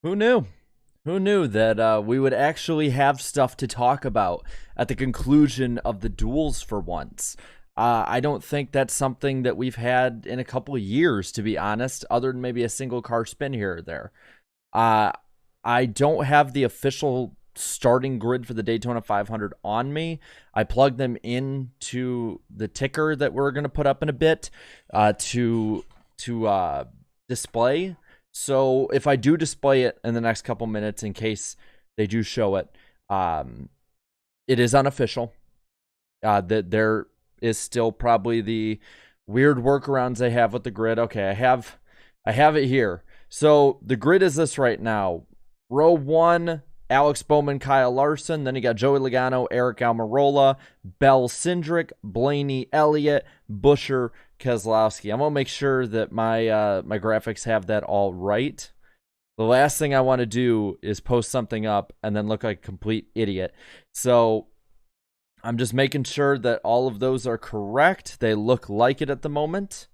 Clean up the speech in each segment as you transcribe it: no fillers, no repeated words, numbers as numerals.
Who knew? Who knew that we would actually have stuff to talk about at the conclusion of the duels for once? I don't think that's something that we've had in a couple of years, to be honest, other than maybe a single car spin here or there. Uh, I don't have the official starting grid for the Daytona 500 on me. I plugged them into the ticker that we're going to put up in a bit to display. So if I do display it in the next couple minutes, in case they do show it, it is unofficial. That there is still probably the weird workarounds they have with the grid. Okay, I have it here. So the grid is this right now. Row 1, Alex Bowman, Kyle Larson. Then you got Joey Logano, Eric Almirola, Bell Cindric, Blaney Elliott, Busher, Keselowski. I'm going to make sure that my graphics have that all right. The last thing I want to do is post something up and then look like a complete idiot. So I'm just making sure that all of those are correct. They look like it at the moment.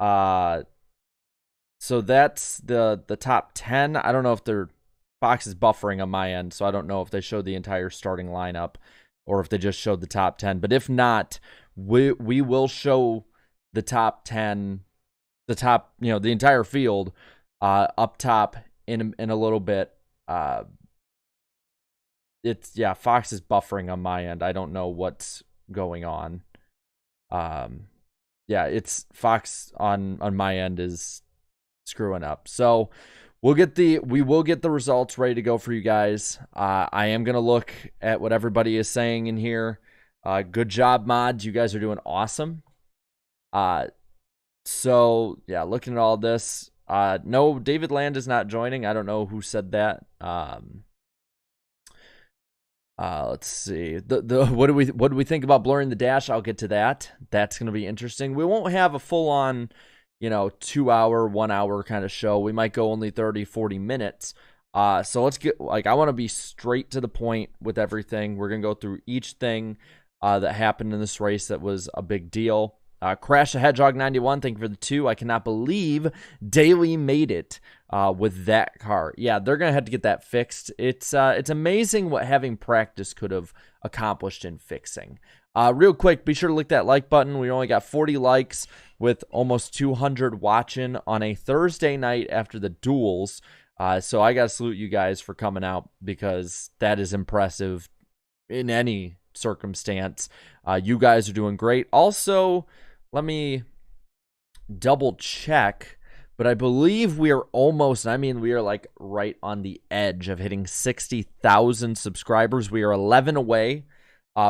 So that's the top 10. I don't know if Fox is buffering on my end, so I don't know if they showed the entire starting lineup or if they just showed the top 10. But if not, we will show the top 10, the entire field up top in a little bit. Fox is buffering on my end. I don't know what's going on. It's Fox on my end is screwing up. So we will get the results ready to go for you guys. I am gonna look at what everybody is saying in here. Good job, mods. You guys are doing awesome. So yeah, looking at all this. No, David Land is not joining. I don't know who said that. Let's see. What do we think about blurring the dash? I'll get to that. That's gonna be interesting. We won't have a full on 2 hour, 1 hour kind of show. We might go only 30, 40 minutes. So let's get, I want to be straight to the point with everything. We're going to go through each thing that happened in this race that was a big deal. Crash the Hedgehog 91, thank you for the 2. I cannot believe Daly made it with that car. Yeah, they're going to have to get that fixed. It's amazing what having practice could have accomplished in fixing. Real quick, be sure to click that like button. We only got 40 likes with almost 200 watching on a Thursday night after the duels. So I got to salute you guys for coming out because that is impressive in any circumstance. You guys are doing great. Also, let me double check, but I believe we are almost, we are like right on the edge of hitting 60,000 subscribers. We are 11 away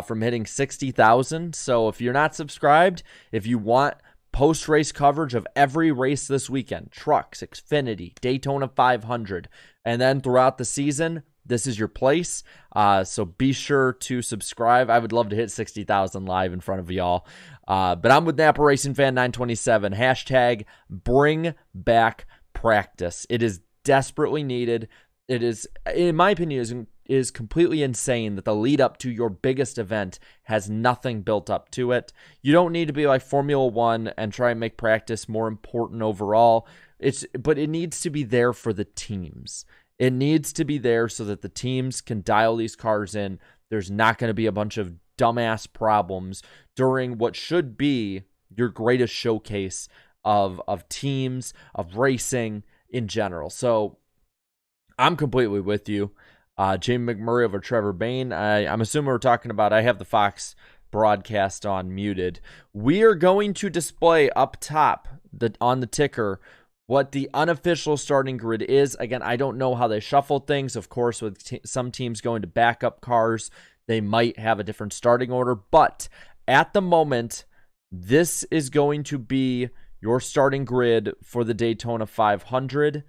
from hitting 60,000. So if you're not subscribed, if you want post-race coverage of every race this weekend, trucks, Xfinity, Daytona 500, and then throughout the season, this is your place. So be sure to subscribe. I would love to hit 60,000 live in front of y'all. But I'm with Napa Racing Fan 927. Hashtag bring back practice. It is desperately needed. It is, in my opinion, is completely insane that the lead up to your biggest event has nothing built up to it. You don't need to be like Formula One and try and make practice more important overall. But it needs to be there for the teams. It needs to be there so that the teams can dial these cars in. There's not going to be a bunch of dumbass problems during what should be your greatest showcase of teams, of racing in general. So I'm completely with you. Jamie McMurray over Trevor Bain. I'm assuming we're talking about, I have the Fox broadcast on muted. We are going to display up top on the ticker what the unofficial starting grid is. Again, I don't know how they shuffle things. Of course, with some teams going to backup cars, they might have a different starting order. But at the moment, this is going to be your starting grid for the Daytona 500.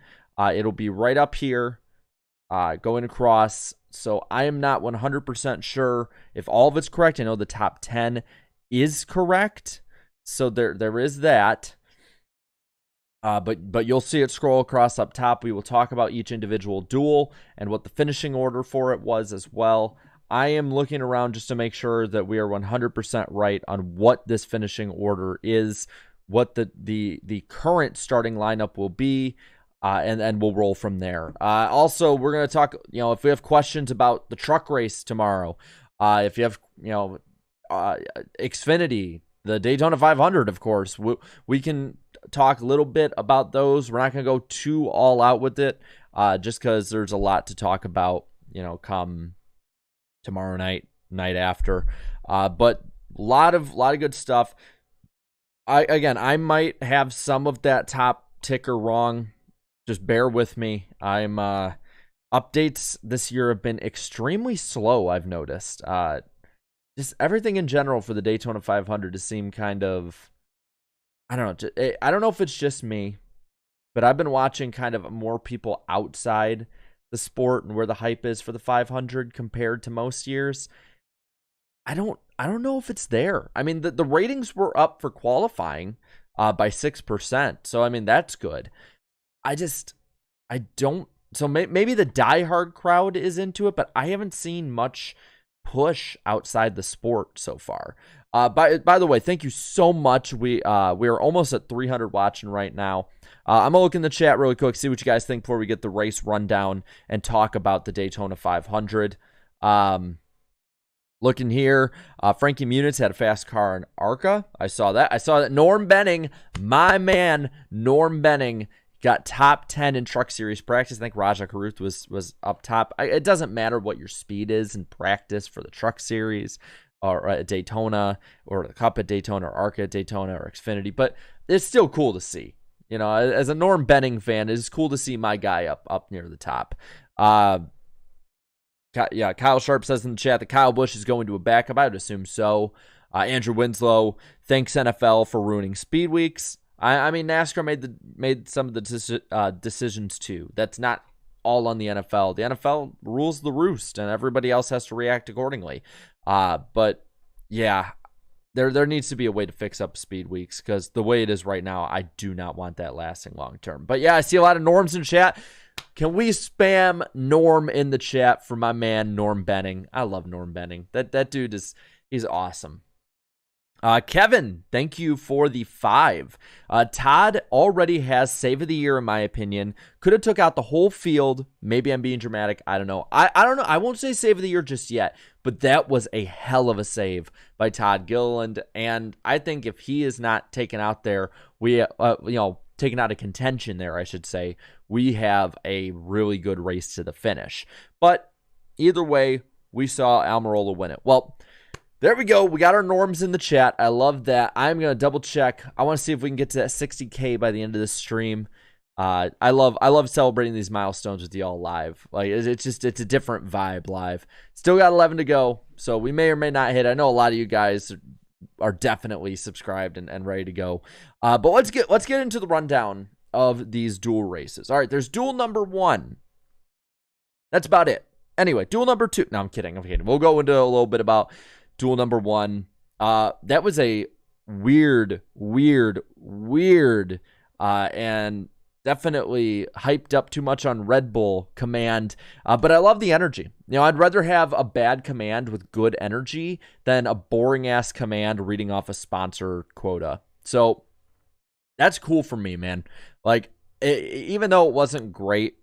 It'll be right up here, going across. So I am not 100% sure if all of it's correct. I know the top 10 is correct. So there is that. But you'll see it scroll across up top. We will talk about each individual duel and what the finishing order for it was as well. I am looking around just to make sure that we are 100% right on what this finishing order is, what the current starting lineup will be. and we'll roll from there. Also, we're going to talk, if we have questions about the truck race tomorrow, if you have, Xfinity, the Daytona 500, of course, we can talk a little bit about those. We're not going to go too all out with it, just because there's a lot to talk about, come tomorrow night after. But a lot of good stuff. I might have some of that top ticker wrong. Just bear with me. Updates this year have been extremely slow, I've noticed. Just everything in general for the Daytona 500 to seem kind of, I don't know. I don't know if it's just me, but I've been watching kind of more people outside the sport and where the hype is for the 500 compared to most years. I don't know if it's there. I mean, the ratings were up for qualifying by 6%. So, I mean, that's good. I don't. So maybe the diehard crowd is into it, but I haven't seen much push outside the sport so far. By the way, thank you so much. We are almost at 300 watching right now. I'm gonna look in the chat really quick, see what you guys think before we get the race rundown and talk about the Daytona 500. Looking here, Frankie Muniz had a fast car in ARCA. I saw that. Norm Benning, my man, Norm Benning, got top 10 in Truck Series practice. I think Raja Karuth was up top. It doesn't matter what your speed is in practice for the Truck Series or at Daytona or the Cup at Daytona or ARCA at Daytona or Xfinity, but it's still cool to see. As a Norm Benning fan, it's cool to see my guy up near the top. Yeah, Kyle Sharp says in the chat that Kyle Busch is going to a backup. I would assume so. Andrew Winslow, thanks NFL for ruining speed weeks. I mean, NASCAR made some of the decisions too. That's not all on the NFL. The NFL rules the roost, and everybody else has to react accordingly. But yeah, there needs to be a way to fix up speed weeks, because the way it is right now, I do not want that lasting long term. But yeah, I see a lot of Norms in chat. Can we spam Norm in the chat for my man Norm Benning? I love Norm Benning. That dude he's awesome. Kevin, thank you for the 5. Todd already has save of the year, in my opinion. Could have took out the whole field. Maybe I'm being dramatic. I don't know. I don't know. I won't say save of the year just yet, but that was a hell of a save by Todd Gilliland. And I think if he is not taken out there, taken out of contention there, I should say, we have a really good race to the finish. But either way, we saw Almirola win it. Well, there we go. We got our norms in the chat. I love that. I'm going to double check. I want to see if we can get to that 60K by the end of this stream. I love celebrating these milestones with y'all live. Like, it's a different vibe live. Still got 11 to go, so we may or may not hit. I know a lot of you guys are definitely subscribed and ready to go. But let's get into the rundown of these duel races. All right, there's duel number 1. That's about it. Anyway, duel number 2. No, I'm kidding. We'll go into a little bit about duel number 1. That was a weird, and definitely hyped up too much on Red Bull command. But I love the energy. I'd rather have a bad command with good energy than a boring ass command reading off a sponsor quota. So that's cool for me, man. Like, even though it wasn't great,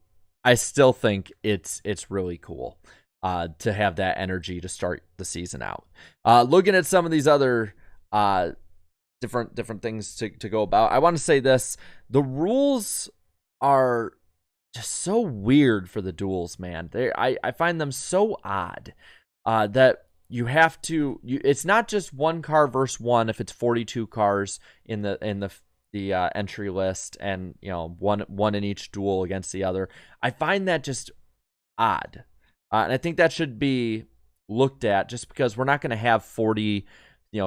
I still think it's really cool to have that energy to start the season out. Looking at some of these other different things to go about, I want to say this. The rules are just so weird for the duels, man. I find them so odd that you have to. It's not just one car versus one. If it's 42 cars in the entry list, and one in each duel against the other, I find that just odd. And I think that should be looked at, just because we're not going to have 40,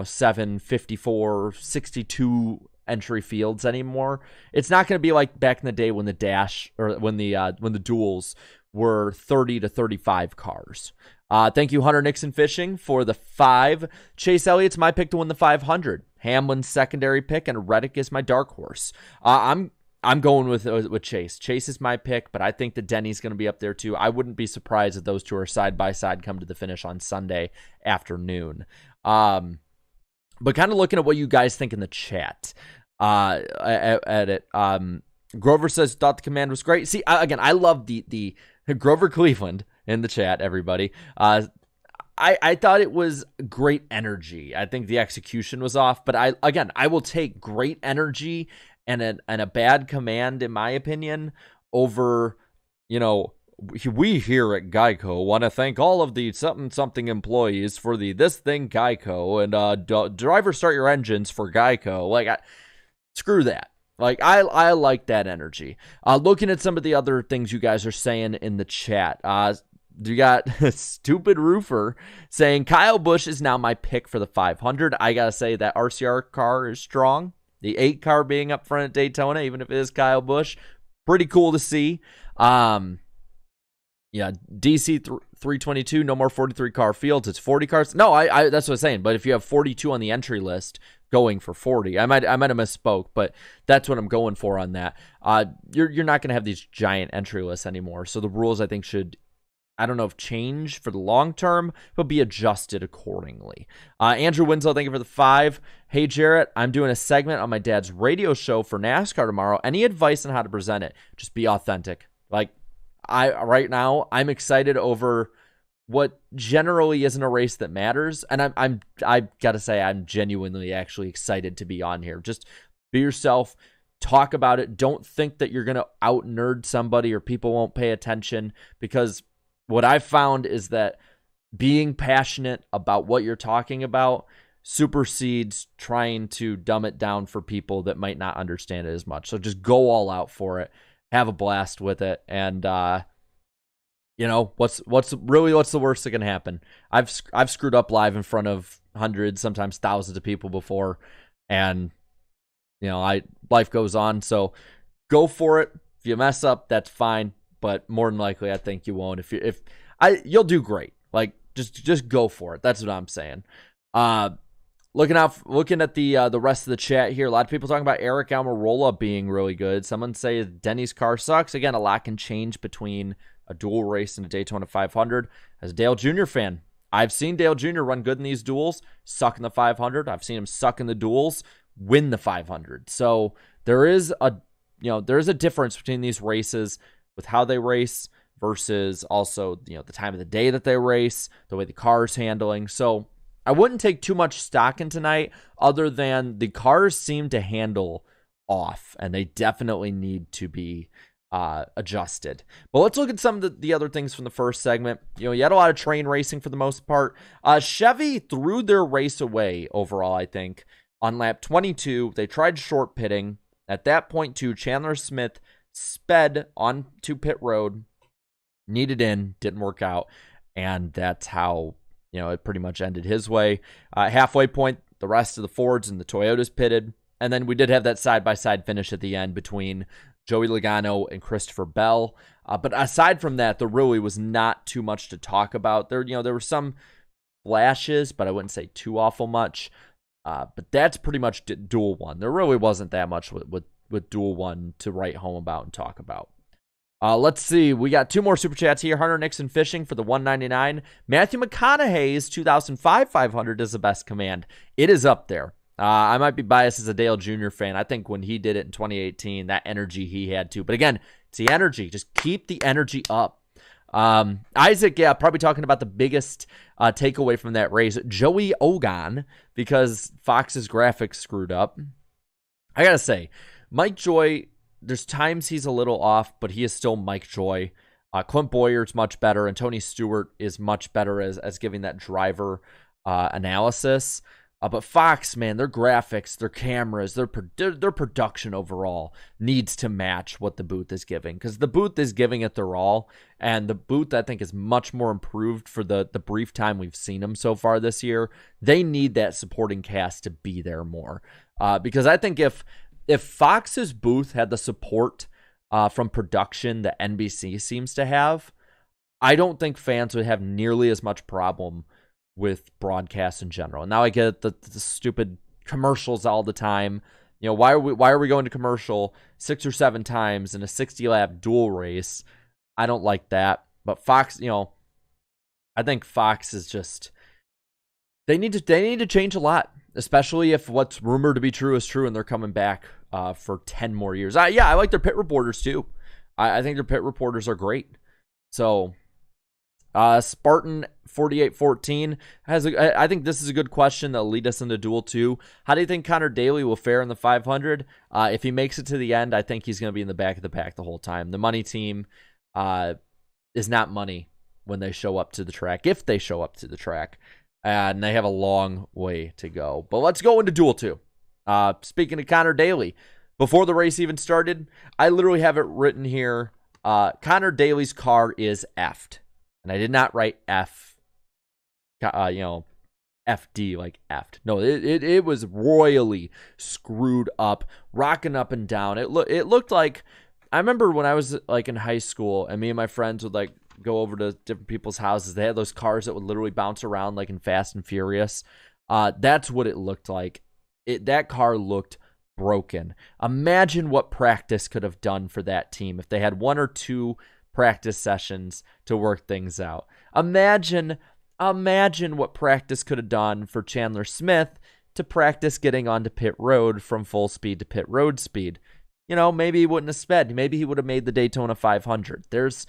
7, 54, 62 entry fields anymore. It's not going to be like back in the day when the duels were 30 to 35 cars. Thank you, Hunter Nixon Fishing, for the 5. Chase Elliott's my pick to win the 500. Hamlin's secondary pick, and Reddick is my dark horse. I'm going with Chase. Chase is my pick, but I think that Denny's going to be up there too. I wouldn't be surprised if those two are side by side come to the finish on Sunday afternoon. But kind of looking at what you guys think in the chat at it. Grover says, thought the command was great. See, again, I love the Grover Cleveland in the chat, everybody. I thought it was great energy. I think the execution was off, but I will take great energy and a bad command, in my opinion, over, we here at Geico want to thank all of the something employees for the this thing Geico and driver start your engines for Geico. Like, screw that. Like, I like that energy. Looking at some of the other things you guys are saying in the chat, you got Stupid Roofer saying Kyle Busch is now my pick for the 500. I gotta say that RCR car is strong. The 8 car being up front at Daytona, even if it is Kyle Busch, pretty cool to see. Yeah, DC 322, no more 43 car fields. It's 40 cars. No, I that's what I'm saying. But if you have 42 on the entry list, going for 40, I might have misspoke, but that's what I'm going for on that. You're not going to have these giant entry lists anymore. So the rules, I think, should, I don't know if change for the long term, but be adjusted accordingly. Andrew Winslow, thank you for the 5. Hey, Jarrett, I'm doing a segment on my dad's radio show for NASCAR tomorrow. Any advice on how to present it? Just be authentic. Like, right now, I'm excited over what generally isn't a race that matters. And I gotta say, I'm genuinely actually excited to be on here. Just be yourself. Talk about it. Don't think that you're going to out-nerd somebody or people won't pay attention, because what I've found is that being passionate about what you're talking about supersedes trying to dumb it down for people that might not understand it as much. So just go all out for it. Have a blast with it. And, what's the worst that can happen? I've screwed up live in front of hundreds, sometimes thousands of people before. And, life goes on. So go for it. If you mess up, that's fine. But more than likely, I think you won't. You'll do great. Like, just go for it. That's what I'm saying. Looking at the rest of the chat here, a lot of people talking about Eric Almirola being really good. Someone say Denny's car sucks. Again, a lot can change between a dual race and a Daytona 500. As a Dale Jr. fan, I've seen Dale Jr. run good in these duels, suck in the 500. I've seen him suck in the duels, win the 500. So there is a difference between these races with how they race versus also, the time of the day that they race, the way the car is handling. So I wouldn't take too much stock in tonight, other than the cars seem to handle off, and they definitely need to be adjusted. But let's look at some of the other things from the first segment. You had a lot of train racing for the most part. Chevy threw their race away overall, I think, on lap 22. They tried short pitting. At that point, too, Chandler Smith sped on to pit road, needed in, didn't work out, and that's how it pretty much ended his way. Halfway point, the rest of the Fords and the Toyotas pitted, and then we did have that side-by-side finish at the end between Joey Logano and Christopher Bell. But aside from that, there really was not too much to talk about. There were some flashes, but I wouldn't say too awful much. But that's pretty much Duel 1. There really wasn't that much with Duel 1 to write home about and talk about. Let's see. We got 2 more super chats here. Hunter Nixon Fishing for the $1.99. Matthew McConaughey's 2005 500 is the best command. It is up there. I might be biased as a Dale Jr. fan. I think when he did it in 2018, that energy he had too. But again, it's the energy. Just keep the energy up. Isaac, probably talking about the biggest takeaway from that race, Joey Ogan, because Fox's graphics screwed up. I gotta say, Mike Joy, there's times he's a little off, but he is still Mike Joy. Clint Boyer's much better, and Tony Stewart is much better as giving that driver analysis. But Fox, man, their graphics, their cameras, their production overall needs to match what the booth is giving, because the booth is giving it their all, and the booth, I think, is much more improved for the brief time we've seen them so far this year. They need that supporting cast to be there more, because I think if Fox's booth had the support from production that NBC seems to have, I don't think fans would have nearly as much problem with broadcast in general. And now I get the stupid commercials all the time. Why are we going to commercial 6 or 7 times in a 60-lap dual race? I don't like that. But Fox, I think Fox is just, they need to change a lot. Especially if what's rumored to be true is true and they're coming back for 10 more years. I like their pit reporters too. I think their pit reporters are great. So Spartan 4814 I think this is a good question that'll lead us into Duel 2. How do you think Connor Daly will fare in the 500? If he makes it to the end, I think he's going to be in the back of the pack the whole time. The money team is not money when they show up to the track, if they show up to the track. And they have a long way to go. But let's go into Duel 2. Speaking of Connor Daly, before the race even started, I literally have it written here. Connor Daly's car is effed. And I did not write F, FD like effed. No, it was royally screwed up, rocking up and down. It looked like, I remember when I was like in high school and me and my friends would like go over to different people's houses. They had those cars that would literally bounce around like in Fast and Furious. That's what it looked like. That car looked broken. Imagine what practice could have done for that team if they had 1 or 2 practice sessions to work things out. Imagine what practice could have done for Chandler Smith to practice getting onto pit road from full speed to pit road speed. Maybe he wouldn't have sped. Maybe he would have made the Daytona 500. There's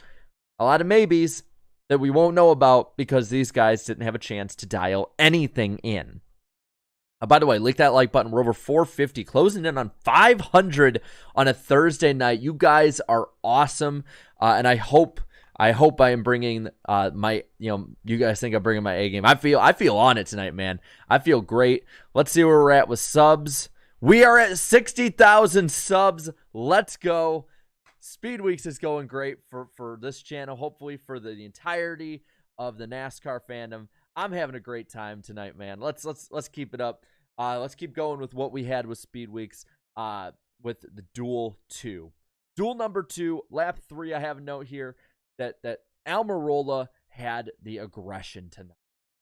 a lot of maybes that we won't know about because these guys didn't have a chance to dial anything in. By the way, click that like button. We're over 450, closing in on 500 on a Thursday night. You guys are awesome, and I hope I am bringing my. You guys think I'm bringing my A game. I feel on it tonight, man. I feel great. Let's see where we're at with subs. We are at 60,000 subs. Let's go. Speedweeks is going great for this channel. Hopefully for the entirety of the NASCAR fandom. I'm having a great time tonight, man. Let's keep it up. Let's keep going with what we had with Speedweeks with the Duel 2. Duel number 2, lap 3, I have a note here that Almirola had the aggression tonight.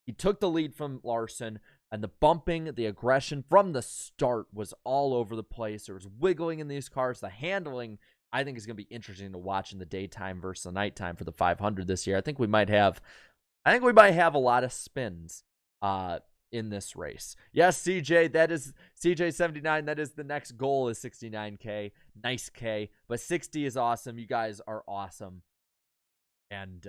He took the lead from Larson, and the bumping, the aggression from the start was all over the place. There was wiggling in these cars. The handling, I think, is going to be interesting to watch in the daytime versus the nighttime for the 500 this year. I think we might have a lot of spins in this race. Yes, CJ, that is CJ79. That is the next goal is 69K. Nice K, but 60 is awesome. You guys are awesome. And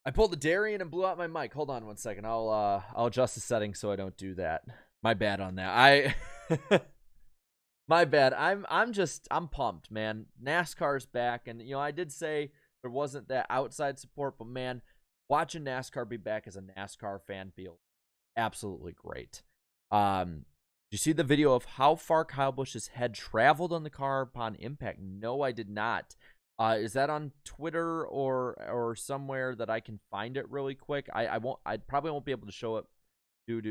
I pulled the Darien and blew out my mic. Hold on one second. I'll adjust the settings so I don't do that. My bad on that. My bad. I'm pumped, man. NASCAR's back, and I did say there wasn't that outside support, but man, watching NASCAR be back as a NASCAR fan feels absolutely great. Did you see the video of how far Kyle Busch's head traveled on the car upon impact? No, I did not. Is that on Twitter or somewhere that I can find it really quick? I probably won't be able to show it due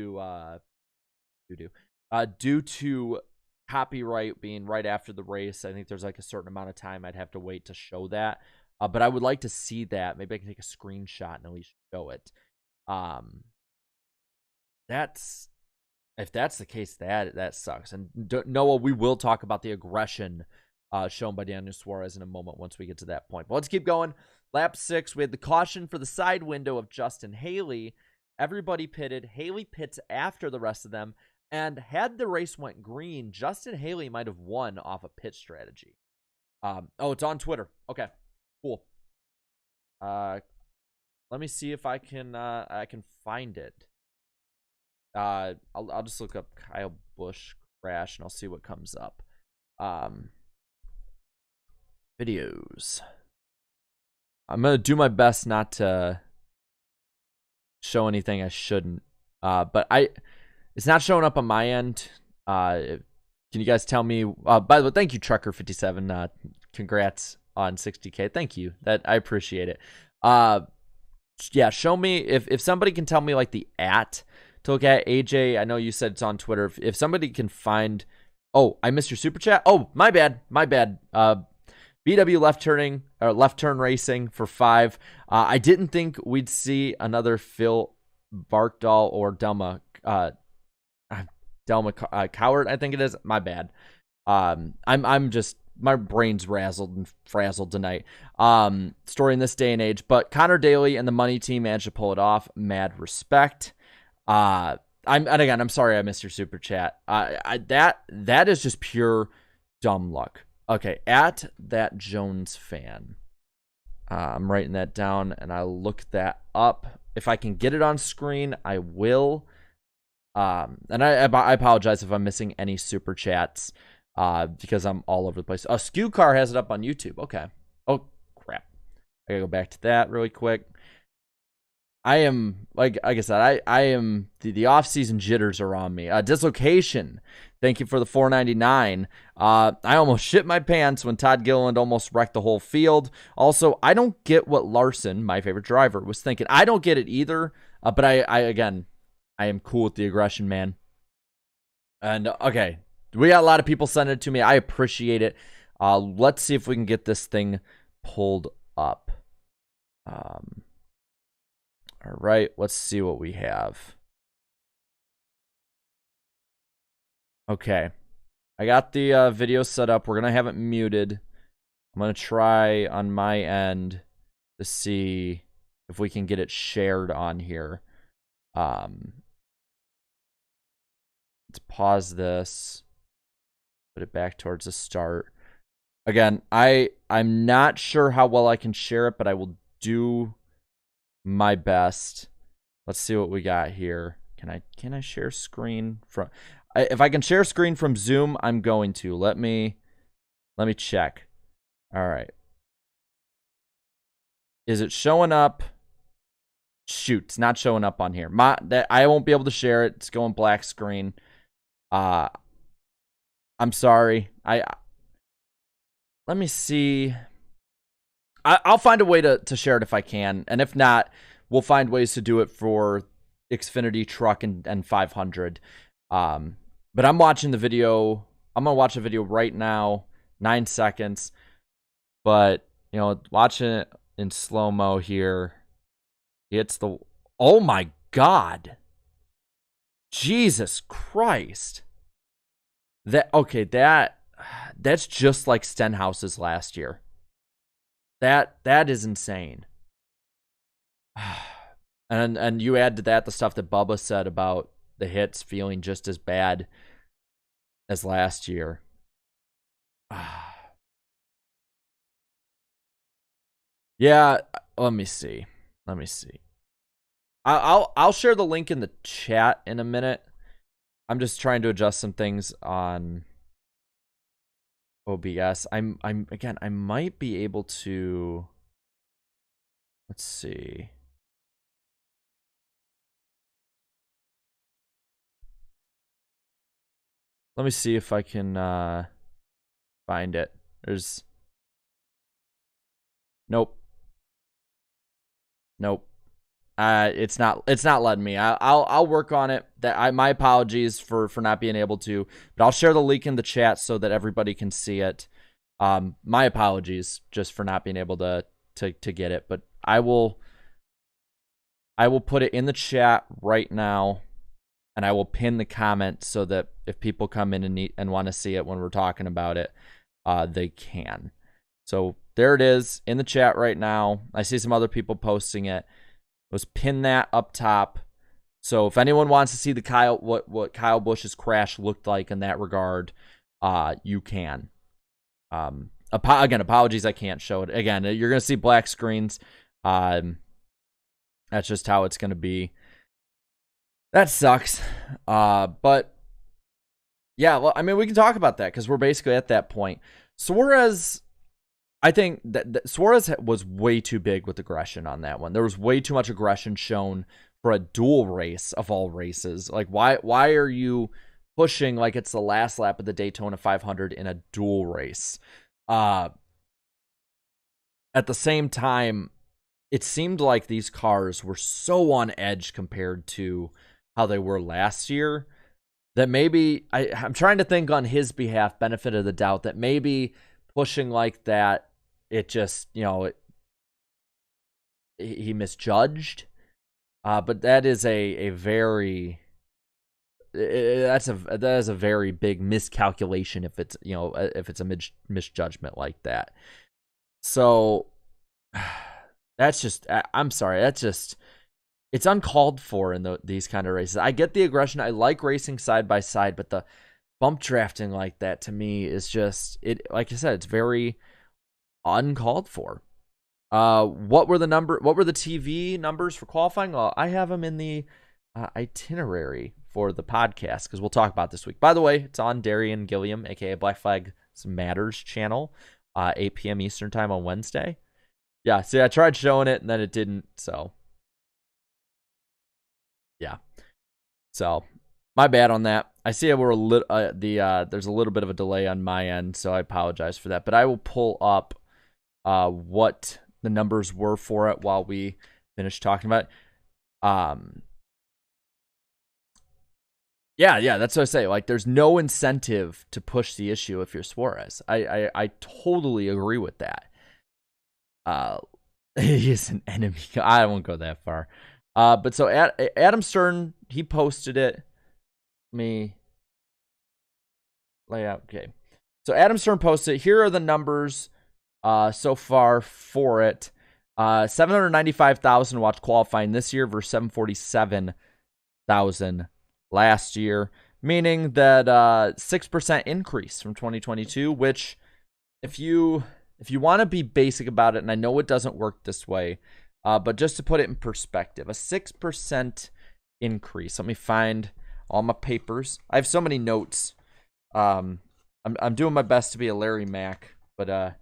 to copyright being right after the race. I think there's like a certain amount of time I'd have to wait to show that. But I would like to see that. Maybe I can take a screenshot and at least show it. If that's the case, that sucks. And Noah, we will talk about the aggression shown by Daniel Suarez in a moment once we get to that point. But let's keep going. Lap 6, we had the caution for the side window of Justin Haley. Everybody pitted. Haley pits after the rest of them. And had the race went green, Justin Haley might have won off a pit strategy. Oh, it's on Twitter. Okay, cool. Let me see if I can find it. I'll just look up Kyle Busch crash and I'll see what comes up. Videos. I'm gonna do my best not to show anything I shouldn't. But it's not showing up on my end. Can you guys tell me? By the way, thank you, Trucker57. Congrats on 60K. Thank you. I appreciate it. Yeah, show me if somebody can tell me like the to look at. AJ, I know you said it's on Twitter. If somebody can find, oh, I missed your super chat. Oh, my bad. BW left turn racing for 5. I didn't think we'd see another Phil Barkdahl or Delma Coward. I think it is. My bad. I'm just, my brain's razzled and frazzled tonight. Story in this day and age, but Connor Daly and the money team managed to pull it off. Mad respect. And again, I'm sorry I missed your super chat. That is just pure dumb luck. Okay, at that Jones fan. I'm writing that down, and I'll look that up. If I can get it on screen, I will. And I apologize if I'm missing any super chats, because I'm all over the place. Skew Car has it up on YouTube. Okay. Oh, crap. I gotta go back to that really quick. I am, like I said, I am, the off-season jitters are on me. Dislocation, thank you for the $4.99. I almost shit my pants when Todd Gilliland almost wrecked the whole field. Also, I don't get what Larson, my favorite driver, was thinking. I don't get it either, but again, I am cool with the aggression, man. And, okay, we got a lot of people sending it to me. I appreciate it. Let's see if we can get this thing pulled up. All right, let's see what we have. Okay, I got the video set up. We're going to have it muted. I'm going to try on my end to see if we can get it shared on here. Let's pause this. Put it back towards the start. Again, I'm not sure how well I can share it, but I will do my best. Let's see what we got here. Can I share screen from? If I can share screen from Zoom, I'm going to. Let me check. All right. Is it showing up? Shoot, it's not showing up on here. I won't be able to share it. It's going black screen. I'm sorry. Let me see. I'll find a way to share it if I can, and if not, we'll find ways to do it for Xfinity Truck and 500. But I'm watching the video. I'm gonna watch the video right now, 9 seconds. But you know, watching it in slow mo here, it's the oh my god, Jesus Christ! That's just like Stenhouse's last year. That is insane. And you add to that the stuff that Bubba said about the hits feeling just as bad as last year. Yeah, let me see. I'll share the link in the chat in a minute. I'm just trying to adjust some things on OBS. I'm again, I might be able to, let's see. Let me see if I can find it. There's nope. It's not letting me. I'll work on it. My apologies for not being able to, but I'll share the link in the chat so that everybody can see it. My apologies just for not being able to get it, but I will put it in the chat right now, and I will pin the comment so that if people come in and want to see it when we're talking about it, they can. So there it is in the chat right now. I see some other people posting it. Let's pin that up top. So if anyone wants to see the what Kyle Busch's crash looked like in that regard, you can. Again, apologies I can't show it. Again, you're gonna see black screens. That's just how it's gonna be. That sucks. But yeah, well, I mean, we can talk about that because we're basically at that point. Suarez, I think that Suarez was way too big with aggression on that one. There was way too much aggression shown for a dual race of all races. Like, why are you pushing like it's the last lap of the Daytona 500 in a dual race? At the same time, it seemed like these cars were so on edge compared to how they were last year that maybe I'm trying to think on his behalf, benefit of the doubt, that maybe pushing like that, it just, he misjudged. But that is a very that is a very big miscalculation if it's a misjudgment like that. So that's just, I'm sorry, that's just, it's uncalled for in these kind of races. I get the aggression. I like racing side by side, but the bump drafting like that to me is just it. Like I said, it's very uncalled for. What were the TV numbers for qualifying? Well, I have them in the itinerary for the podcast because we'll talk about this week. By the way, it's on Darian Gilliam, aka Black Flag Matters channel, 8 p.m. Eastern time on Wednesday. Yeah, see, I tried showing it and then it didn't. So, yeah. So, my bad on that. I see we're there's a little bit of a delay on my end, so I apologize for that. But I will pull up what the numbers were for it while we finish talking about it. Yeah, that's what I say. Like, there's no incentive to push the issue if you're Suarez. I totally agree with that. He is an enemy. I won't go that far. But so Adam Stern, he posted it. Me layout. Okay. So Adam Stern posted, here are the numbers so far for it. 795,000 watched qualifying this year versus 747,000 last year, meaning that 6% increase from 2022, which if you want to be basic about it, and I know it doesn't work this way, but just to put it in perspective, a 6% increase. Let me find all my papers. I have so many notes. I'm doing my best to be a Larry Mack, but I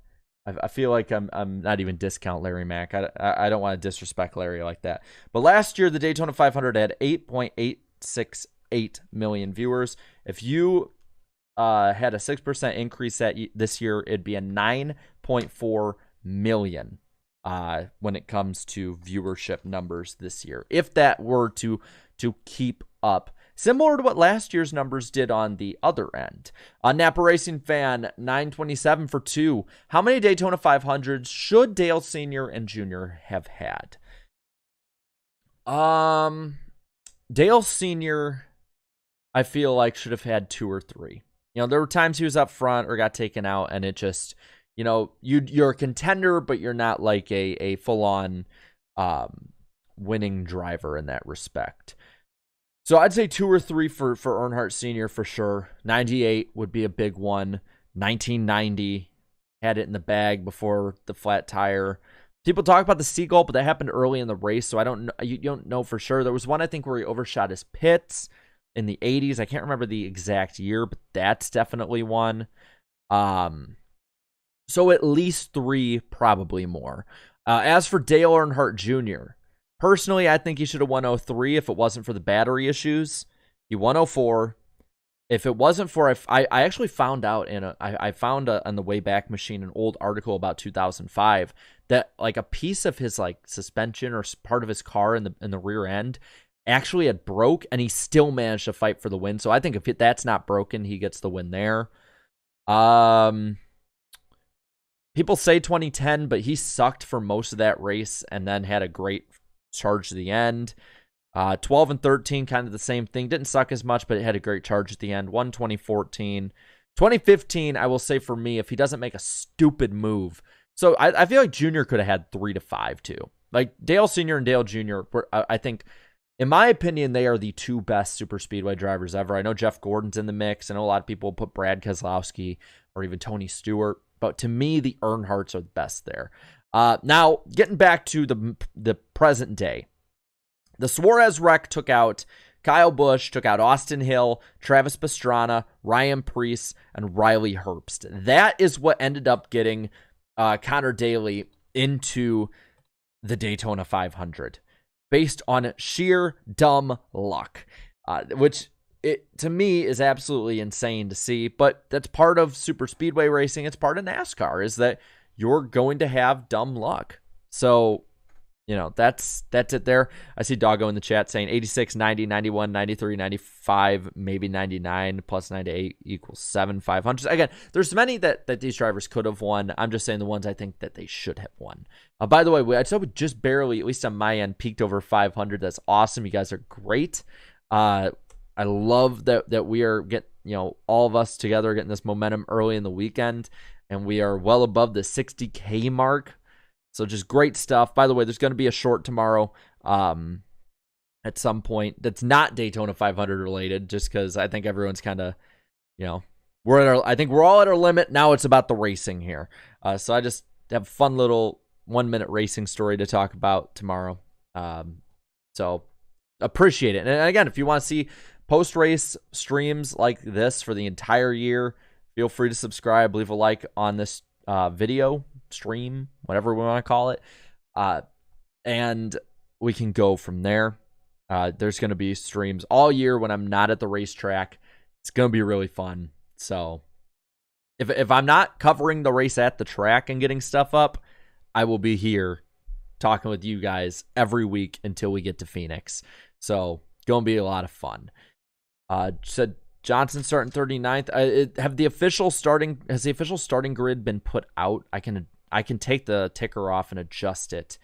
feel like I'm not even discount Larry Mack. I don't want to disrespect Larry like that. But last year the Daytona 500 had 8.868 million viewers. If you had a 6% increase this year, it'd be a 9.4 million when it comes to viewership numbers this year, if that were to keep up. Similar to what last year's numbers did on the other end. Napa Racing Fan 927 for 2. How many Daytona 500s should Dale Sr. and Jr. have had? Dale Sr., I feel like, should have had 2 or 3. There were times he was up front or got taken out, and it just, you're a contender, but you're not like a full-on winning driver in that respect. So I'd say 2 or 3 for Earnhardt Sr. for sure. 98 would be a big one. 1990 had it in the bag before the flat tire. People talk about the Seagull, but that happened early in the race, so I don't know. You don't know for sure. There was one, I think, where he overshot his pits in the 80s. I can't remember the exact year, but that's definitely one. So at least 3, probably more. As for Dale Earnhardt Jr., personally, I think he should have won 03 if it wasn't for the battery issues. He won 04. If it wasn't for, I actually found out I found on the Wayback Machine an old article about 2005 that like a piece of his like suspension or part of his car in the rear end actually had broke, and he still managed to fight for the win. So I think if that's not broken, he gets the win there. People say 2010, but he sucked for most of that race and then had a great charge to the end. 12 and 13, kind of the same thing. Didn't suck as much, but it had a great charge at the end. 2014. 2015, I will say for me, if he doesn't make a stupid move. So I feel like Junior could have had 3 to 5 too. Like Dale Sr. and Dale Jr., I think, in my opinion, they are the 2 best super speedway drivers ever. I know Jeff Gordon's in the mix. I know a lot of people put Brad Keselowski or even Tony Stewart. But to me, the Earnhardts are the best there. Now, getting back to the present day. The Suarez wreck took out Kyle Busch, took out Austin Hill, Travis Pastrana, Ryan Preece, and Riley Herbst. That is what ended up getting Connor Daly into the Daytona 500 based on sheer dumb luck, which to me is absolutely insane to see. But that's part of super speedway racing. It's part of NASCAR, is that you're going to have dumb luck. So, that's it there. I see Doggo in the chat saying 86, 90, 91, 93, 95, maybe 99 plus 98 equals 7 500s. Again, there's many that these drivers could have won. I'm just saying the ones I think that they should have won. By the way, I said we just barely, at least on my end, peaked over 500. That's awesome. You guys are great. I love that we are all of us together getting this momentum early in the weekend, and we are well above the 60K mark. So just great stuff. By the way, there's going to be a short tomorrow. at some point that's not Daytona 500 related, just because I think everyone's kind of, you know, I think we're all at our limit. Now it's about the racing here. So I just have a fun little 1 minute racing story to talk about tomorrow. So appreciate it. And again, if you want to see post-race streams like this for the entire year, feel free to subscribe, leave a like on this video, stream, whatever we want to call it. And we can go from there. There's going to be streams all year when I'm not at the racetrack. It's going to be really fun. So if I'm not covering the race at the track and getting stuff up, I will be here talking with you guys every week until we get to Phoenix. So going to be a lot of fun. Said Johnson starting 39th. Has the official starting grid been put out? I can take the ticker off and adjust it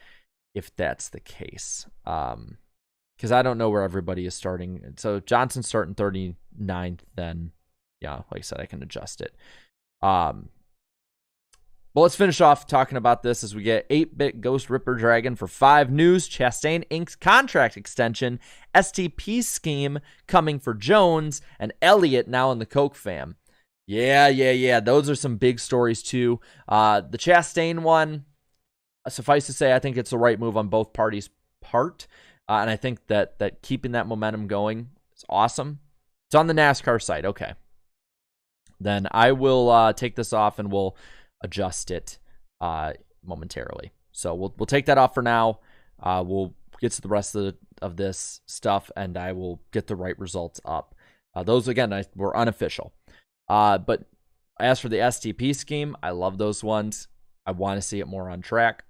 if that's the case. Because I don't know where everybody is starting. So Johnson starting 39th, then yeah, like I said, I can adjust it. But let's finish off talking about this as we get 8-bit Ghost Ripper Dragon for 5 news. Chastain Inc.'s contract extension, STP scheme coming for Jones, and Elliott now in the Coke fam. Yeah. Those are some big stories too. The Chastain one, suffice to say, I think it's the right move on both parties' part. And I think that keeping that momentum going is awesome. It's on the NASCAR site. Okay. Then I will take this off and we'll adjust it momentarily. So we'll take that off for now. We'll get to the rest of this stuff, and I will get the right results up. Those, again, were unofficial. But as for the STP scheme, I love those ones. I want to see it more on track.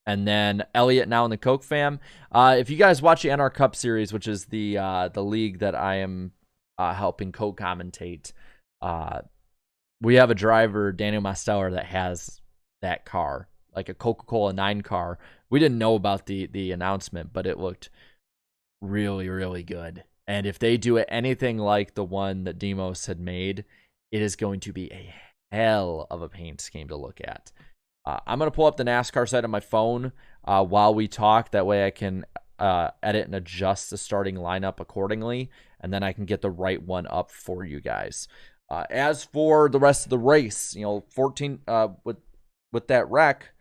And then Elliott now in the Coke fam. If you guys watch the NR Cup Series, which is the league that I am helping co-commentate, we have a driver, Daniel Masteller, that has that car, like a Coca-Cola 9 car. We didn't know about the announcement, but it looked really, really good. And if they do it anything like the one that Demos had made, it is going to be a hell of a paint scheme to look at. I'm going to pull up the NASCAR site on my phone while we talk. That way I can edit and adjust the starting lineup accordingly, and then I can get the right one up for you guys. As for the rest of the race, 14 with that wreck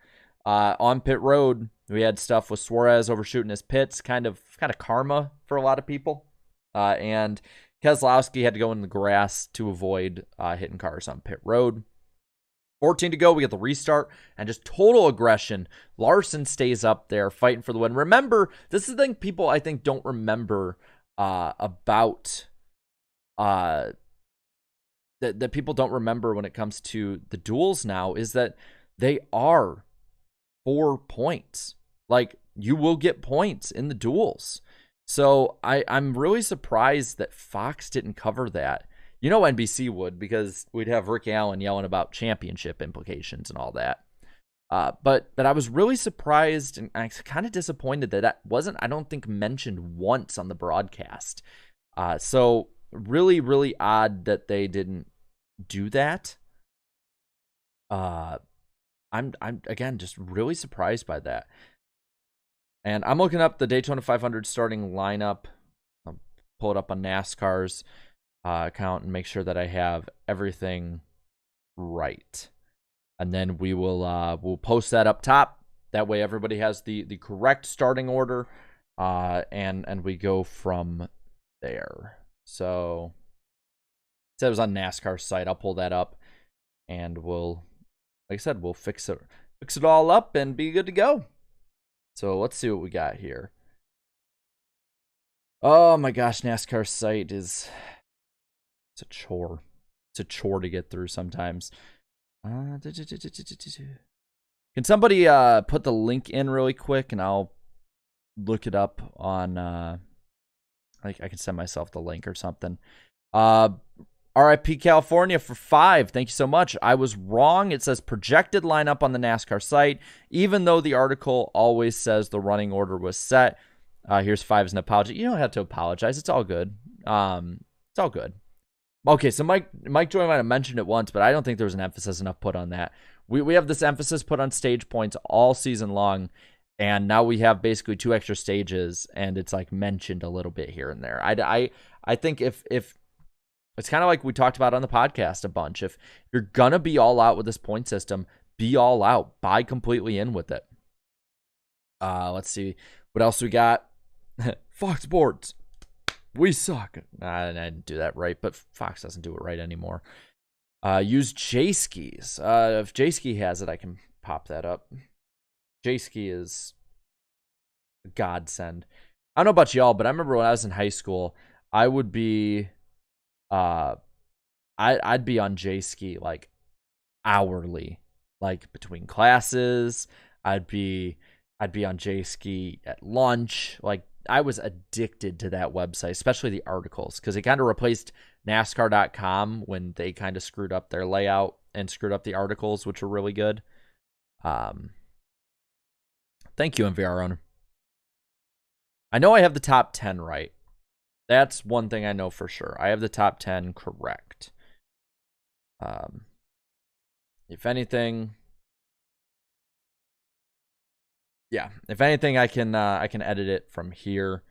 on pit road, we had stuff with Suarez overshooting his pits, kind of karma for a lot of people, and Keselowski had to go in the grass to avoid hitting cars on pit road. 14 to go, we get the restart, and just total aggression. Larson stays up there fighting for the win. Remember, this is the thing people, I think, don't remember about that people don't remember when it comes to the duels now, is that they are 4 points. Like, you will get points in the duels. So I'm really surprised that Fox didn't cover that. NBC would, because we'd have Rick Allen yelling about championship implications and all that. But I was really surprised and kind of disappointed that wasn't, I don't think, mentioned once on the broadcast. So really, really odd that they didn't do that. I'm again just really surprised by that. And I'm looking up the Daytona 500 starting lineup. I'll pull it up on NASCAR's account and make sure that I have everything right. And then we'll post that up top. That way everybody has the correct starting order. And we go from there. So it said it was on NASCAR's site. I'll pull that up and we'll fix it all up and be good to go. So let's see what we got here. Oh my gosh, NASCAR site it's a chore. It's a chore to get through sometimes. Can somebody put the link in really quick, and I'll look it up on I can send myself the link or something. RIP California for 5. Thank you so much. I was wrong. It says projected lineup on the NASCAR site, even though the article always says the running order was set. Here's 5 as an apology. You don't have to apologize. It's all good. It's all good. Okay, so Mike Joy might have mentioned it once, but I don't think there was an emphasis enough put on that. We have this emphasis put on stage points all season long, And now we have basically 2 extra stages, and it's like mentioned a little bit here and there. I think if it's kind of like we talked about on the podcast a bunch. If you're gonna be all out with this point system, be all out. Buy completely in with it. Let's see what else we got. Fox Sports, we suck. I didn't do that right, but Fox doesn't do it right anymore. Use J-Skis. If J-Ski has it, I can pop that up. J-Ski is a godsend. I don't know about y'all, but I remember when I was in high school, I would be, I'd be on J-Ski like hourly, like between classes. I'd be on J-Ski at lunch. Like I was addicted to that website, especially the articles, because it kind of replaced NASCAR.com when they kind of screwed up their layout and screwed up the articles, which were really good. Thank you, MVR owner. I know I have the top 10 right. That's one thing I know for sure. I have the top 10 correct. If anything, I can edit it from here,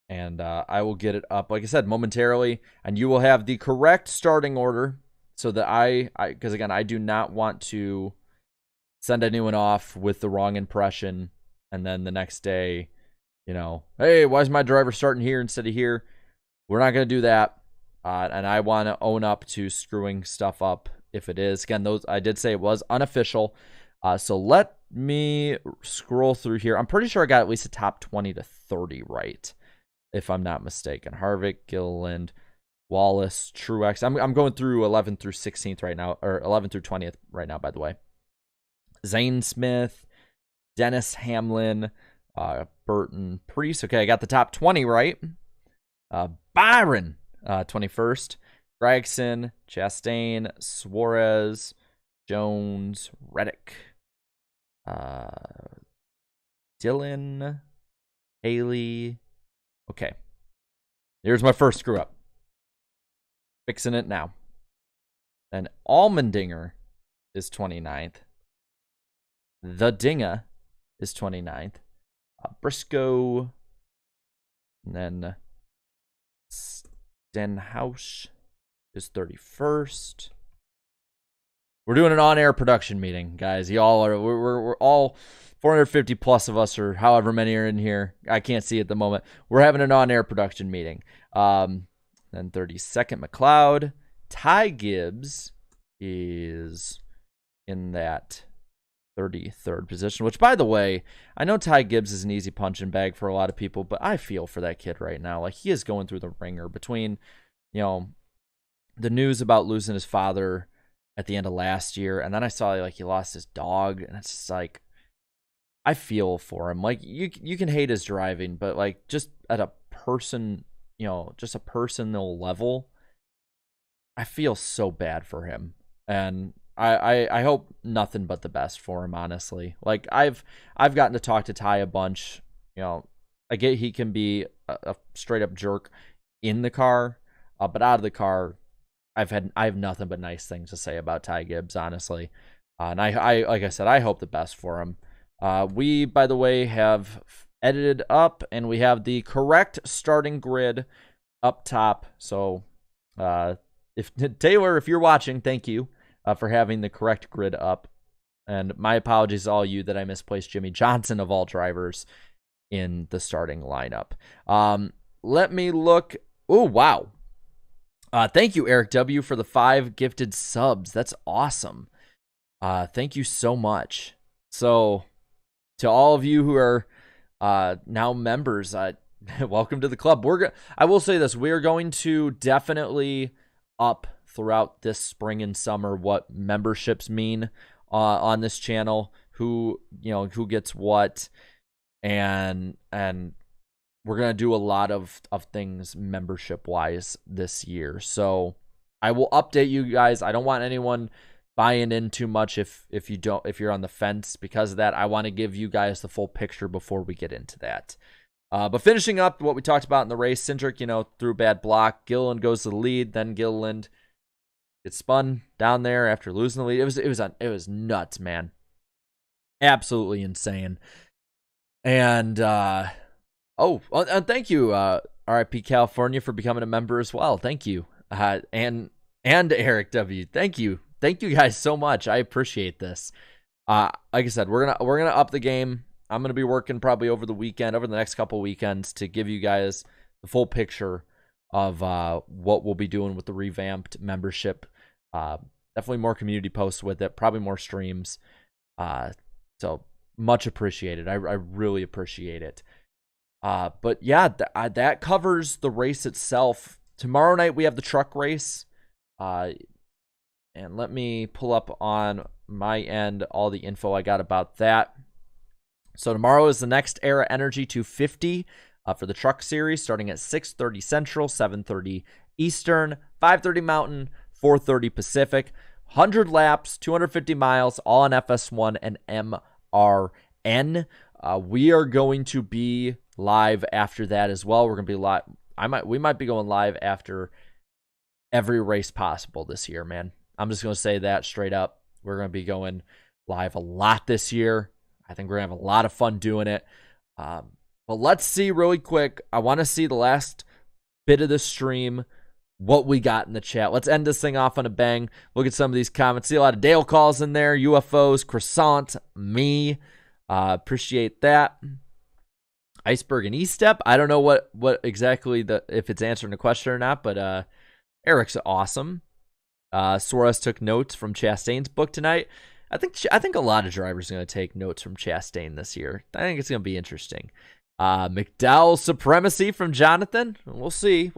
and I will get it up, like I said, momentarily, and you will have the correct starting order, so that because again, I do not want to send anyone off with the wrong impression, and then the next day, hey, why is my driver starting here instead of here? We're not going to do that, and I want to own up to screwing stuff up if it is. Again, I did say it was unofficial, so let me scroll through here. I'm pretty sure I got at least a top 20 to 30 right, if I'm not mistaken. Harvick, Gilliland, Wallace, Truex. I'm going through 11th through 16th right now, or 11th through 20th right now, by the way. Zane Smith, Dennis Hamlin, Burton, Priest. Okay, I got the top 20 right. Byron, 21st. Gregson, Chastain, Suarez, Jones, Reddick, Dylan, Haley. Okay. Here's my first screw up. Fixing it now. Then Allmendinger is 29th. The Dinga is 29th. Briscoe. And then Stenhouse is 31st. We're doing an on-air production meeting, guys. Y'all are, we're all 450 plus of us, or however many are in here. I can't see at the moment. We're having an on-air production meeting. Then 32nd, McLeod. Ty Gibbs is in that 33rd position, which, by the way, I know Ty Gibbs is an easy punching bag for a lot of people, but I feel for that kid right now. Like, he is going through the ringer between, the news about losing his father at the end of last year, and then I saw like he lost his dog, and it's just like, I feel for him. Like, you can hate his driving, but like, just at a person, just a personal level, I feel so bad for him, and I hope nothing but the best for him, honestly. Like, I've gotten to talk to Ty a bunch. I get he can be a straight up jerk in the car, but out of the car, I have nothing but nice things to say about Ty Gibbs, honestly. And I like I said, I hope the best for him. We, by the way, have edited up, and we have the correct starting grid up top. So, if Taylor, if you're watching, thank you for having the correct grid up. And my apologies to all you that I misplaced Jimmy Johnson of all drivers in the starting lineup. Let me look. Oh, wow. Thank you, Eric W., for the 5 gifted subs. That's awesome. Thank you so much. So, to all of you who are now members, welcome to the club. I will say this: we are going to definitely up throughout this spring and summer what memberships mean on this channel. Who gets what, and we're going to do a lot of things membership-wise this year. So I will update you guys. I don't want anyone buying in too much if you're on the fence because of that. I want to give you guys the full picture before we get into that. But finishing up what we talked about in the race, Cindric, threw a bad block. Gilliland goes to the lead. Then Gilliland gets spun down there after losing the lead. It was nuts, man. Absolutely insane. And and thank you, RIP California, for becoming a member as well. Thank you, and Eric W. Thank you guys so much. I appreciate this. Like I said, we're gonna up the game. I'm gonna be working probably over the next couple weekends, to give you guys the full picture of what we'll be doing with the revamped membership. Definitely more community posts with it, probably more streams. So much appreciated. I really appreciate it. But yeah, that covers the race itself. Tomorrow night we have the truck race. And let me pull up on my end all the info I got about that. So tomorrow is the Next Era Energy 250 for the truck series, starting at 6:30 Central, 7:30 Eastern, 5:30 Mountain, 4:30 Pacific. 100 laps, 250 miles, all on FS1 and MRN. We are going to be live after that as well. We're going to be live. We might be going live after every race possible this year, man. I'm just going to say that straight up. We're going to be going live a lot this year. I think we're going to have a lot of fun doing it. But let's see really quick. I want to see the last bit of the stream, what we got in the chat. Let's end this thing off on a bang. Look at some of these comments. See a lot of Dale calls in there. UFOs, croissant, me. Appreciate that. Iceberg and E-Step. I don't know what exactly if it's answering the question or not, but Eric's awesome. Suarez took notes from Chastain's book tonight. I think a lot of drivers are going to take notes from Chastain this year. I think it's going to be interesting. McDowell supremacy from Jonathan. We'll see.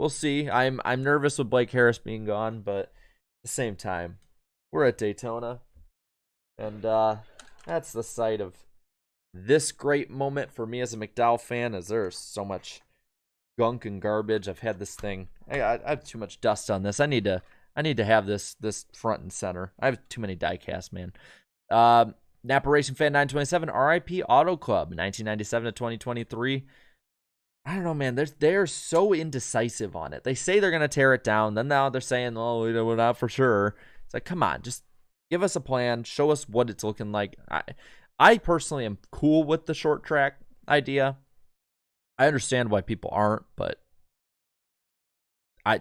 I'm nervous with Blake Harris being gone, but at the same time, we're at Daytona, and that's the site of this great moment for me as a McDowell fan, as there's so much gunk and garbage. I've had this thing. I have too much dust on this. I need to have this front and center. I have too many diecast, man. Napa Racing Fan 927, RIP Auto Club, 1997 to 2023. I don't know, man. They're so indecisive on it. They say they're going to tear it down. Then now they're saying, oh, we're not for sure. It's like, come on, just give us a plan. Show us what it's looking like. I personally am cool with the short track idea. I understand why people aren't, but I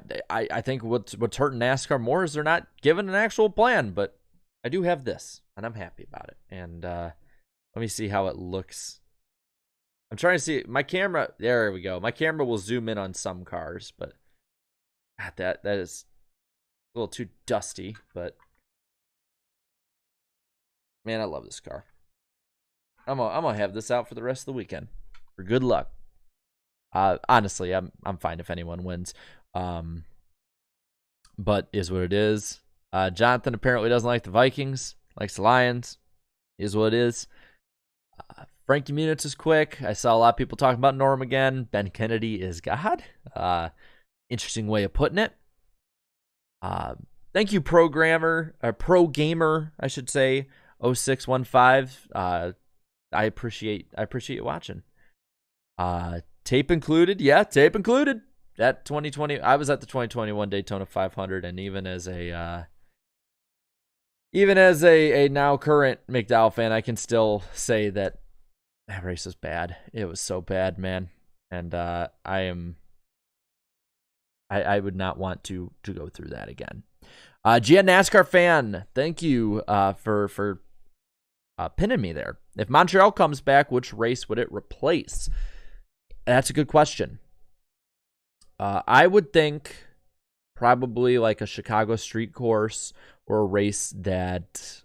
think what's hurting NASCAR more is they're not given an actual plan. But I do have this, and I'm happy about it. And let me see how it looks. I'm trying to see my camera. There we go. My camera will zoom in on some cars, but God, that is a little too dusty. But man, I love this car. I'm gonna have this out for the rest of the weekend. For good luck. Honestly, I'm fine if anyone wins. But is what it is. Jonathan apparently doesn't like the Vikings, likes the Lions. Is what it is. Frankie Muniz is quick. I saw a lot of people talking about Norm again. Ben Kennedy is God. Interesting way of putting it. Thank you, Pro Gamer, I should say, 0615. I appreciate you watching. Tape included. Yeah, tape included. That 2020, I was at the 2021 Daytona 500, and even as a now current McDowell fan, I can still say that race was bad. It was so bad, man. And I would not want to go through that again. GN NASCAR fan, thank you for pinning me there. If Montreal comes back, which race would it replace? That's a good question. I would think probably like a Chicago street course, or a race that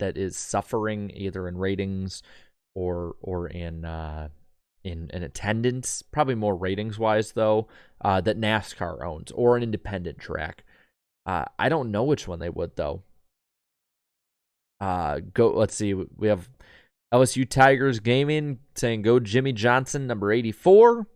is suffering either in ratings or in attendance. Probably more ratings wise though. That NASCAR owns, or an independent track. I don't know which one they would though. Let's see. We have LSU Tigers Gaming saying go Jimmy Johnson, number 84.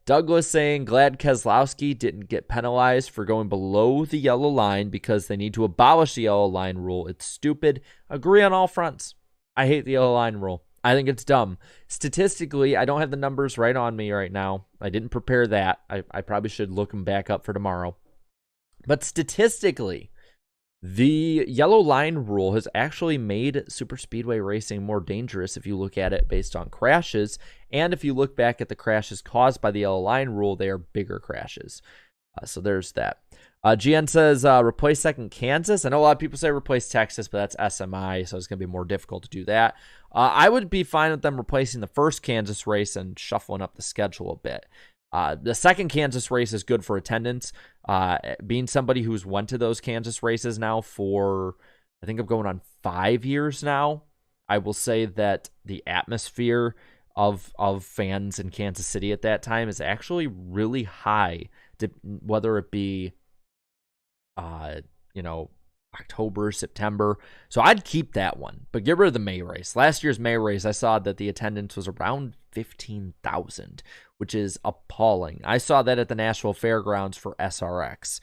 Douglas saying glad Keselowski didn't get penalized for going below the yellow line because they need to abolish the yellow line rule. It's stupid. Agree on all fronts. I hate the yellow line rule. I think it's dumb. Statistically, I don't have the numbers right on me right now. I didn't prepare that. I probably should look them back up for tomorrow. But statistically, The yellow line rule has actually made super speedway racing more dangerous if you look at it based on crashes. And if you look back at the crashes caused by the yellow line rule, they are bigger crashes. So there's that. GN says replace second Kansas. I know a lot of people say replace Texas, but that's SMI, so it's going to be more difficult to do that. I would be fine with them replacing the first Kansas race and shuffling up the schedule a bit. The second Kansas race is good for attendance. Being somebody who's went to those Kansas races now for, I think I'm going on 5 years now, I will say that the atmosphere of fans in Kansas City at that time is actually really high, whether it be, October, September. So I'd keep that one, but get rid of the May race. Last year's May race, I saw that the attendance was around 15,000, which is appalling. I saw that at the Nashville Fairgrounds for SRX.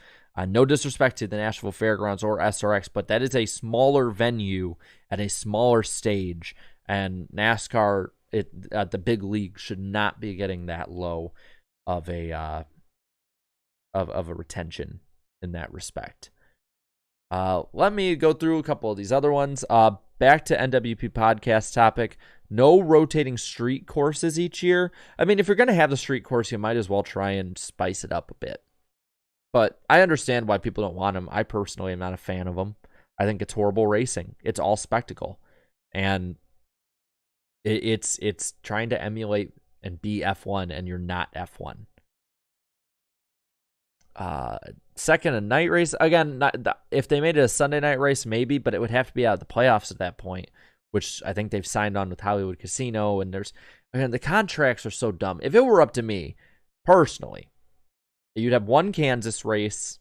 No disrespect to the Nashville Fairgrounds or SRX, but that is a smaller venue at a smaller stage, and NASCAR at the big league should not be getting that low of a retention in that respect. Let me go through a couple of these other ones. Back to NWP podcast topic. No rotating street courses each year. I mean, if you're going to have the street course, you might as well try and spice it up a bit. But I understand why people don't want them. I personally am not a fan of them. I think it's horrible racing. It's all spectacle. And it's trying to emulate and be F1, and you're not F1. Second, a night race. Again, if they made it a Sunday night race, maybe, but it would have to be out of the playoffs at that point, which I think they've signed on with Hollywood Casino. And the contracts are so dumb. If it were up to me, personally, you'd have one Kansas race,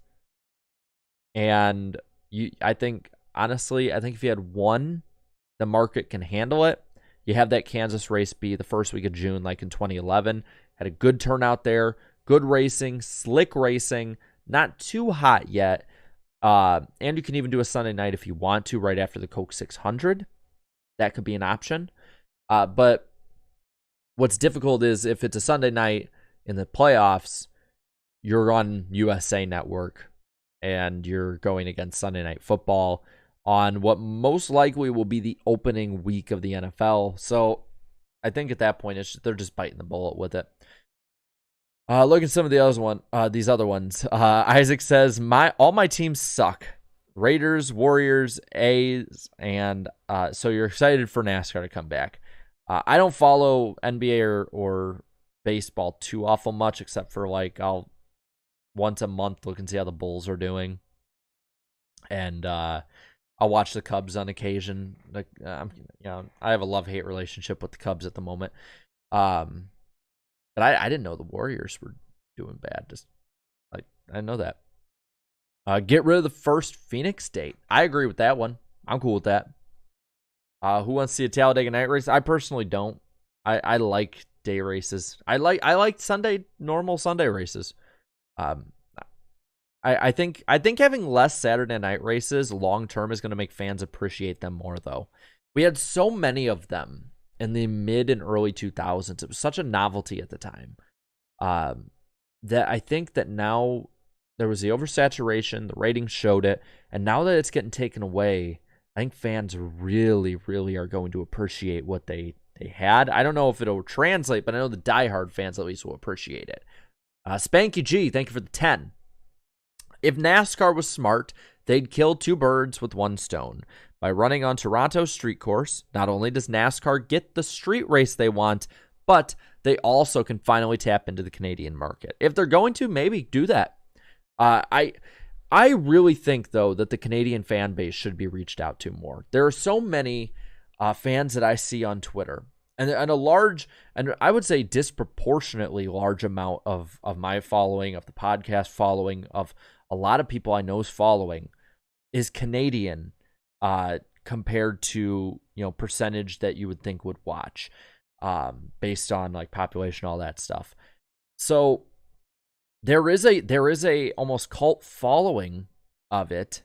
and I think if you had one, the market can handle it. You have that Kansas race be the first week of June, like in 2011. Had a good turnout there. Good racing, slick racing, not too hot yet. And you can even do a Sunday night if you want to, right after the Coke 600. That could be an option. But what's difficult is if it's a Sunday night in the playoffs, you're on USA Network and you're going against Sunday Night Football on what most likely will be the opening week of the NFL. So I think at that point, they're just biting the bullet with it. Look at some of these other ones. Isaac says, all my teams suck. Raiders, Warriors, A's, and so you're excited for NASCAR to come back. I don't follow NBA or baseball too awful much, except for I'll once a month look and see how the Bulls are doing, and I'll watch the Cubs on occasion. I have a love-hate relationship with the Cubs at the moment. But I didn't know the Warriors were doing bad. I didn't know that. Get rid of the first Phoenix date. I agree with that one. I'm cool with that. Who wants to see a Talladega night race? I personally don't. I like day races. I like normal Sunday races. I think having less Saturday night races long term is going to make fans appreciate them more, though. We had so many of them in the mid and early 2000s. It was such a novelty at the time that I think that now there was the oversaturation, the ratings showed it, and now that it's getting taken away, I think fans really, really are going to appreciate what they had. I don't know if it'll translate, but I know the diehard fans at least will appreciate it. Spanky G, thank you for the 10. If NASCAR was smart, they'd kill two birds with one stone. By running on Toronto's street course, not only does NASCAR get the street race they want, but they also can finally tap into the Canadian market. If they're going to, maybe do that. I really think, though, that the Canadian fan base should be reached out to more. There are so many fans that I see on Twitter, and a large, and I would say disproportionately large amount of my following, of the podcast following, of a lot of people I know's following is Canadian compared to, percentage that you would think would watch based on population, all that stuff. So there is a almost cult following of it,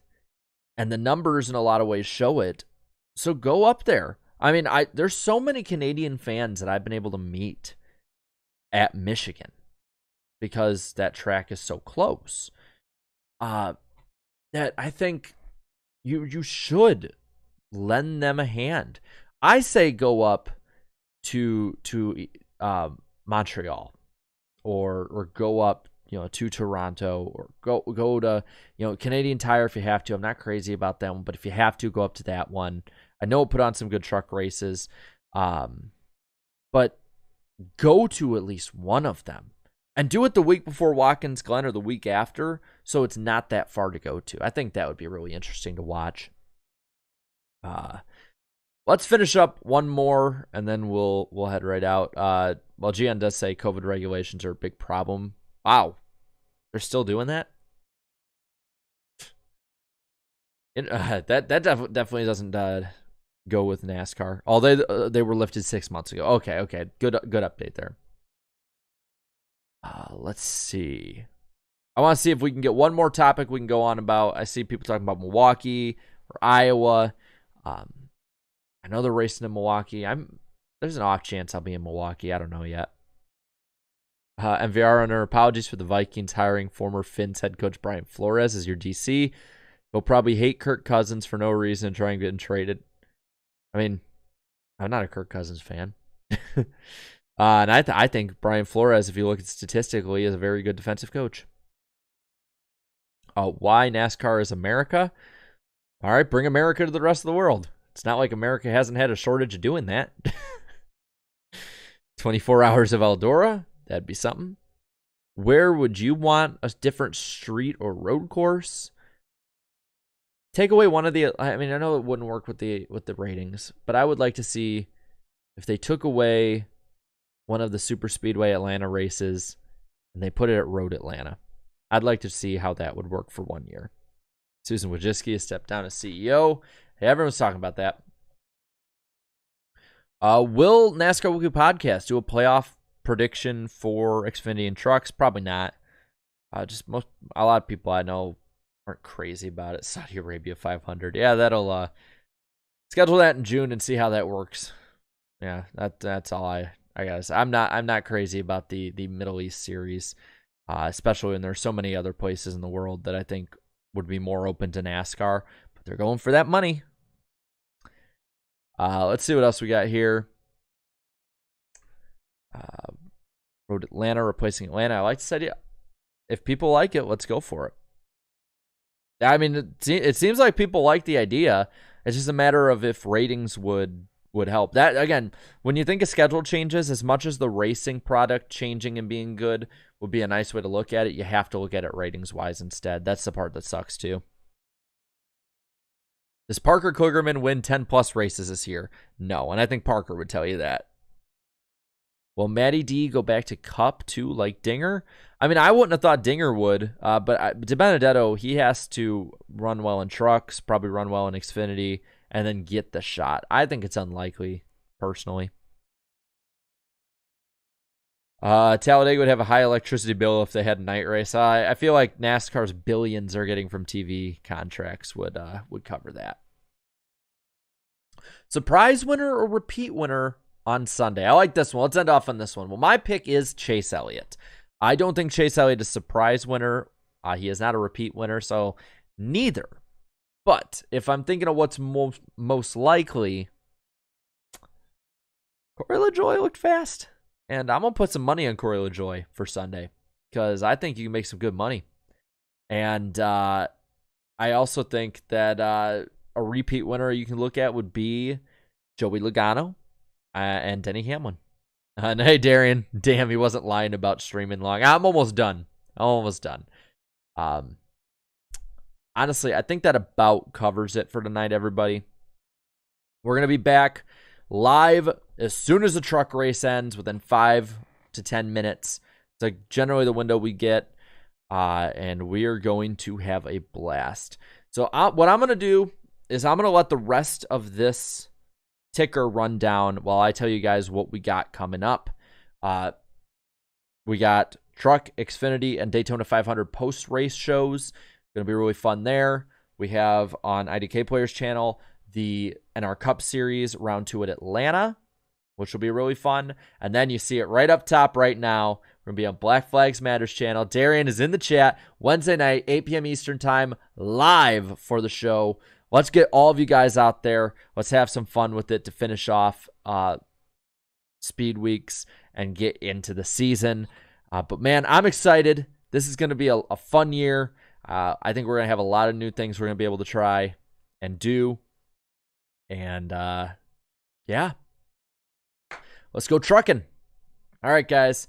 and the numbers in a lot of ways show it. So go up there. I mean, there's so many Canadian fans that I've been able to meet at Michigan because that track is so close. That I think you should lend them a hand. I say go up to Montreal, or go up, to Toronto, or go to, Canadian Tire if you have to. I'm not crazy about them, but if you have to, go up to that one. I know it put on some good truck races, but go to at least one of them, and do it the week before Watkins Glen or the week after, so it's not that far to go to. I think that would be really interesting to watch. Let's finish up one more, and then we'll head right out. Well, GN does say COVID regulations are a big problem. Wow, they're still doing that? That definitely doesn't go with NASCAR. Although they were lifted 6 months ago. Okay, good update there. Let's see. I want to see if we can get one more topic we can go on about. I see people talking about Milwaukee or Iowa. I know they're racing in Milwaukee. There's an off chance I'll be in Milwaukee. I don't know yet. MVR owner, apologies for the Vikings hiring former Finns head coach Brian Flores as your DC. He'll probably hate Kirk Cousins for no reason and try and get him traded. I mean, I'm not a Kirk Cousins fan. And I think Brian Flores, if you look at statistically, is a very good defensive coach. Why NASCAR is America? All right, bring America to the rest of the world. It's not like America hasn't had a shortage of doing that. 24 hours of Eldora, that'd be something. Where would you want a different street or road course? Take away one of the, I mean, I know it wouldn't work with the ratings, but I would like to see if they took away one of the Super Speedway Atlanta races and they put it at Road Atlanta. I'd like to see how that would work for 1 year. Susan Wojcicki has stepped down as CEO. Hey, everyone's talking about that. Will NASCAR Weekly Podcast do a playoff prediction for Xfinity and trucks? Probably not. A lot of people I know aren't crazy about it. Saudi Arabia 500. Yeah, that'll schedule that in June and see how that works. Yeah, that's all I gotta say. I'm not crazy about the Middle East series, especially when there's so many other places in the world that I think would be more open to NASCAR. They're going for that money. Let's see what else we got here. Road Atlanta replacing Atlanta. I like this idea. If people like it, let's go for it. I mean, it seems like people like the idea. It's just a matter of if ratings would help. That, again, when you think of schedule changes, as much as the racing product changing and being good would be a nice way to look at it, you have to look at it ratings-wise instead. That's the part that sucks, too. Does Parker Kligerman win 10-plus races this year? No, and I think Parker would tell you that. Will Matty D go back to Cup, too, like Dinger? I mean, I wouldn't have thought Dinger would, but DiBenedetto, he has to run well in trucks, probably run well in Xfinity, and then get the shot. I think it's unlikely, personally. Talladega would have a high electricity bill if they had a night race. I feel like NASCAR's billions they're getting from TV contracts would cover that. Surprise winner or repeat winner on Sunday? I like this one. Let's end off on this one. Well, my pick is Chase Elliott. I don't think Chase Elliott is a surprise winner. He is not a repeat winner, so neither. But if I'm thinking of what's most likely, Corey LaJoie looked fast. And I'm going to put some money on Corey LaJoie for Sunday because I think you can make some good money. And I also think that a repeat winner you can look at would be Joey Logano and Denny Hamlin. And hey, Darian, damn, he wasn't lying about streaming long. I'm almost done. Honestly, I think that about covers it for tonight, everybody. We're going to be back live as soon as the truck race ends, within 5 to 10 minutes. It's like generally the window we get, and we are going to have a blast. So what I'm going to do is I'm going to let the rest of this ticker run down while I tell you guys what we got coming up. We got Truck, Xfinity, and Daytona 500 post-race shows. Going to be really fun there. We have on IDK Players channel the NR Cup Series Round 2 at Atlanta, which will be really fun. And then you see it right up top right now. We're going to be on Black Flags Matters channel. Darian is in the chat Wednesday night, 8 p.m. Eastern time, live for the show. let's get all of you guys out there. Let's have some fun with it to finish off Speed Weeks and get into the season. But man, I'm excited. This is going to be a fun year. I think we're going to have a lot of new things we're going to be able to try and do. And yeah, let's go trucking. All right, guys.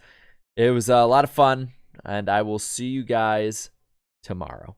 It was a lot of fun, and I will see you guys tomorrow.